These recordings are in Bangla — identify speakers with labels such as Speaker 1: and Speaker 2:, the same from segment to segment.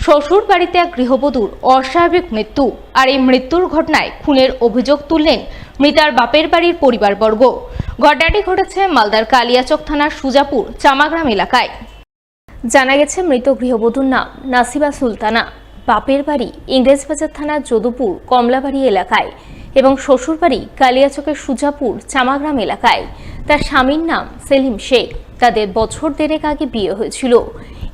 Speaker 1: শ্বশুর বাড়িতে এক গৃহবধূর অস্বাভাবিক মৃত্যু। আর এই মৃত্যুর ঘটনায় খুনের অভিযোগ তুললেন মৃতার বাপের বাড়ির পরিবারবর্গ। ঘটনাটি ঘটেছে মালদার কালিয়াচক থানার সুজাপুর চামাগ্রাম এলাকায়। জানা গেছে, মৃত গৃহবধূর নাম নাসিবা সুলতানা। বাপের বাড়ি ইংরেজবাজার থানার যদুপুর কমলাবাড়ি এলাকায় এবং শ্বশুরবাড়ি কালিয়াচকের সুজাপুর চামাগ্রাম এলাকায়। তার স্বামীর নাম সেলিম শেখ। তাদের বছর দেড়েক আগে বিয়ে হয়েছিল।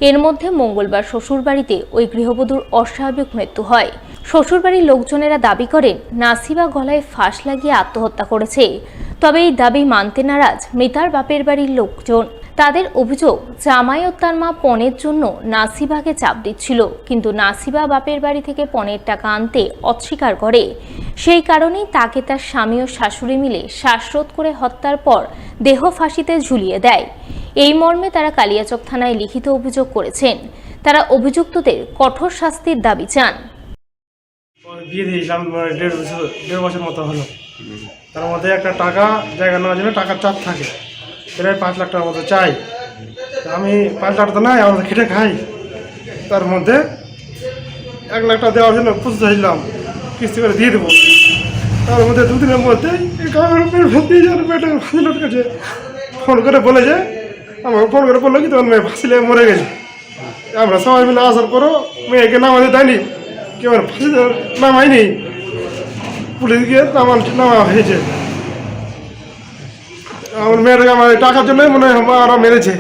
Speaker 1: এর মধ্যে মঙ্গলবার শ্বশুরবাড়িতে ওই গৃহবধূর অস্বাভাবিক মৃত্যু হয়। শ্বশুরবাড়ির লোকজনেরা দাবি করেন নাসিবা গলায় ফাঁস লাগিয়ে আত্মহত্যা করেছে। তবে এই দাবি মানতে নারাজ মৃতার বাপের বাড়ির লোকজন। তাদের অভিযোগ, জামাই ও তার মা পণের জন্য নাসিবাকে চাপ দিচ্ছিল, কিন্তু নাসিবা বাপের বাড়ি থেকে পণের টাকা আনতে অস্বীকার করে। সেই কারণেই তাকে তার স্বামী ও শাশুড়ি মিলে শ্বাসরোধ করে হত্যার পর দেহ ফাঁসিতে ঝুলিয়ে দেয়। এই মর্মে তারা কালিয়াচক থানায় লিখিত অভিযোগ করেছেন। তারা অভিযুক্তদের কঠোর শাস্তির দাবি চান।
Speaker 2: বিয়ে দিয়েছিলাম দেড় বছর মতো হলো। তার মধ্যে একটা টাকা জায়গা নেওয়ার জন্য টাকার চাপ থাকে, প্রায় 5 লাখ টাকার মতো চাই। আমি 5 লাখ তো নাই, আমরা খেটে খাই। তার মধ্যে 1 লাখ টাকা দেওয়ার জন্য প্রস্তুত হয়েছিলাম, কিস্তি করে দিয়ে দেবো। তার মধ্যে 2 দিনের মধ্যে কাছে ফোন করে বলেছে, আমাকে ফোন করে বললো কি তোমার মেয়ে ফাঁসিলে মরে গেছে। আমরা সবাই মিলে আসার পরও মেয়েকে নামাতে দেয়নি, কেউ ফাঁসি নামায়নি, পুলিশ গিয়ে নামা হয়েছে। আমার মেয়েটাকে আমার টাকার জন্যই মনে হয় ওরা মেরেছে।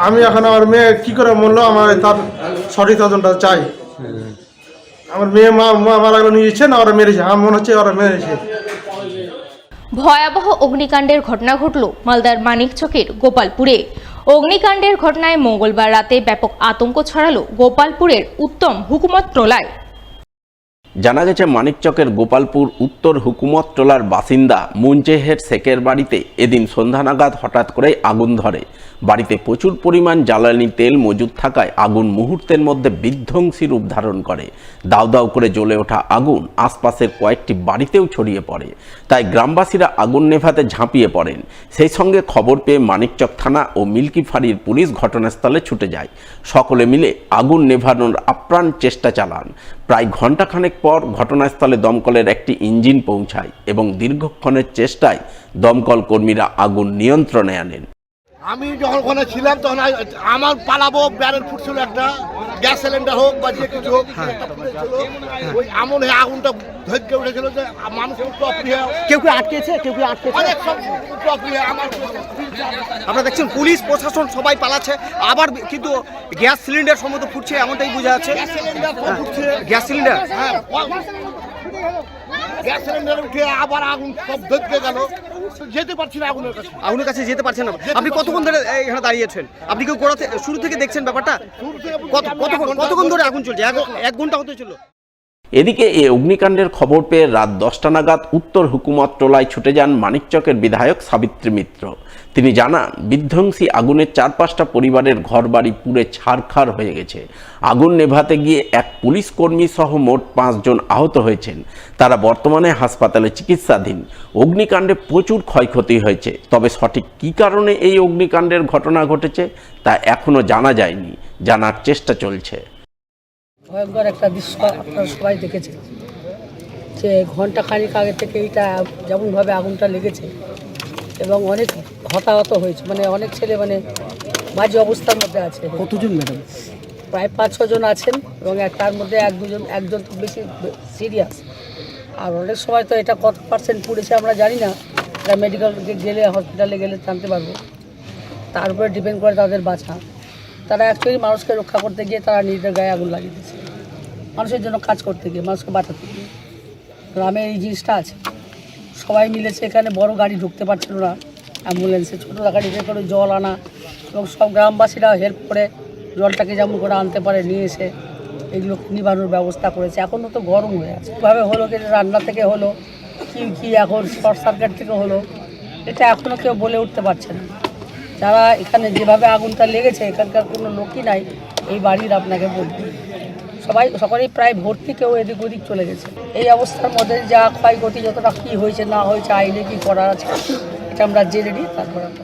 Speaker 2: আমি এখন আমার মেয়ে কী করে মরলো, আমার তার সঠিক তদন্তটা চাই। আমার মেয়ে মারা গেল নিয়ে না ওরা মেরেছে, আমার মনে হচ্ছে ওরা মেরেছে।
Speaker 1: ভয়াবহ অগ্নিকাণ্ডের ঘটনা ঘটল মালদার মানিকচকের গোপালপুরে। অগ্নিকাণ্ডের ঘটনায় মঙ্গলবার রাতে ব্যাপক আতঙ্ক ছড়ালো গোপালপুরের উত্তম হুকুমত টোলায়।
Speaker 3: জানা গেছে, মানিকচকের গোপালপুর উত্তর হুকুমত টোলার বাসিন্দা মুনজেহের শেখের বাড়িতে এদিন সন্ধ্যা নাগাদ হঠাৎ করে আগুন ধরে। বাড়িতে প্রচুর পরিমাণ জ্বালানি তেল মজুদ থাকায় আগুন মুহূর্তের মধ্যে বিধ্বংসী রূপ ধারণ করে। দাউ দাউ করে জ্বলে ওঠা আগুন আশপাশের কয়েকটি বাড়িতেও ছড়িয়ে পড়ে। তাই গ্রামবাসীরা আগুন নেভাতে ঝাঁপিয়ে পড়েন। সেই সঙ্গে খবর পেয়ে মানিকচক থানা ও মিল্কি ফাঁড়ির পুলিশ ঘটনাস্থলে ছুটে যায়। সকলে মিলে আগুন নেভানোর আপ্রাণ চেষ্টা চালান। প্রায় ঘণ্টাখানেক পর ঘটনাস্থলে দমকলের একটি ইঞ্জিন পৌঁছায় এবং দীর্ঘক্ষণের চেষ্টায় দমকল কর্মীরা আগুন নিয়ন্ত্রণে আনেন।
Speaker 4: আমি যখন ওখানে ছিলাম তখন আমার পালাবো ব্যারেল ফুটছিল, একটা গ্যাস সিলিন্ডার হোক বা যে কিছু হোক, ওই এমন আগুনটা ধৈর্য উঠেছিল যে মানুষ
Speaker 5: কেউ আটকেছে,
Speaker 4: অনেক সব প্রক্রিয়া। আমার
Speaker 5: আপনারা দেখছেন পুলিশ প্রশাসন সবাই পালাচ্ছে, আবার কিন্তু গ্যাস সিলিন্ডার সম্ভবত ফুটছে, এমনটাই বোঝা যাচ্ছে।
Speaker 4: গ্যাস সিলিন্ডার ফুটছে,
Speaker 5: গ্যাস সিলিন্ডার
Speaker 4: গ্যাস সিলিন্ডার উঠে আবার আগুন সব ধৈর্য গেল, যেতে পারছি না আগুনের কাছে
Speaker 5: যেতে পারছেন না। আপনি কতক্ষণ ধরে এখানে দাঁড়িয়েছেন? আপনি কি শুরু থেকে দেখছেন ব্যাপারটা? কতক্ষণ ধরে আগুন চলছে? 1 ঘন্টা হতে ছিল।
Speaker 3: এদিকে এই অগ্নিকাণ্ডের খবর পেয়ে রাত 10টা নাগাদ উত্তর হুকুমত টোলায় ছুটে যান মানিকচকের বিধায়ক সাবিত্রী মিত্র। তিনি জানান, বিধ্বংসী আগুনের 4-5টা পরিবারের ঘরবাড়ি পুড়ে ছারখার হয়ে গেছে। আগুন নেভাতে গিয়ে এক পুলিশ কর্মী সহ মোট 5 জন আহত হয়েছেন। তারা বর্তমানে হাসপাতালে চিকিৎসাধীন। অগ্নিকাণ্ডে প্রচুর ক্ষয়ক্ষতি হয়েছে, তবে সঠিক কী কারণে এই অগ্নিকাণ্ডের ঘটনা ঘটেছে তা এখনও জানা যায়নি। জানার চেষ্টা চলছে।
Speaker 6: ভয়ঙ্কর একটা দৃশ্য আপনারা সবাই দেখেছেন যে ঘন্টা খানিক আগে থেকে এইটা যেমনভাবে আগুনটা লেগেছে এবং অনেক হতাহত হয়েছে, মানে অনেক ছেলে বাজে অবস্থার মধ্যে আছে।
Speaker 5: কতজন ম্যাডাম?
Speaker 6: প্রায় 5-6 জন আছেন এবং তার মধ্যে একজন তো বেশি সিরিয়াস। আর অনেক সময় তো এটা কত % পুড়েছে আমরা জানি না, এটা মেডিকেলে গেলে হসপিটালে গেলে জানতে পারবো। তার উপরে ডিপেন্ড করে তাদের বাঁচা। তারা অ্যাকচুয়ালি মানুষকে রক্ষা করতে গিয়ে তারা নিজেদের গায়ে আগুন লাগিয়ে দিচ্ছে, মানুষের জন্য কাজ করতে গিয়ে, মানুষকে বাঁচাতে গিয়ে। গ্রামে এই জিনিসটা আছে, সবাই মিলেছে। এখানে বড় গাড়ি ঢুকতে পারছিল না, অ্যাম্বুলেন্সে ছোটো গাড়িতে করে জল আনা এবং সব গ্রামবাসীরা হেল্প করে জলটাকে যেমন করে আনতে পারে নিয়ে এসে এগুলো নিবানোর ব্যবস্থা করেছে। এখনও তো গরম হয়ে আছে, কীভাবে হলো, কি রান্না থেকে হলো কি এখন শর্ট সার্কিট থেকে হলো, এটা এখনও কেউ বলে উঠতে পারছে না। যারা এখানে যেভাবে আগুনটা লেগেছে, এখানকার কোনো লোকই নাই এই বাড়ির, আপনাকে বলবো সকলেই প্রায় ভর্তি, কেউ এদিক ওদিক চলে গেছে। এই অবস্থার মধ্যে যা ক্ষয়ক্ষতি যতটা কী হয়েছে না হয়েছে, আইনে কী করার আছে এটা আমরা জেনে নিই, তারপর আমরা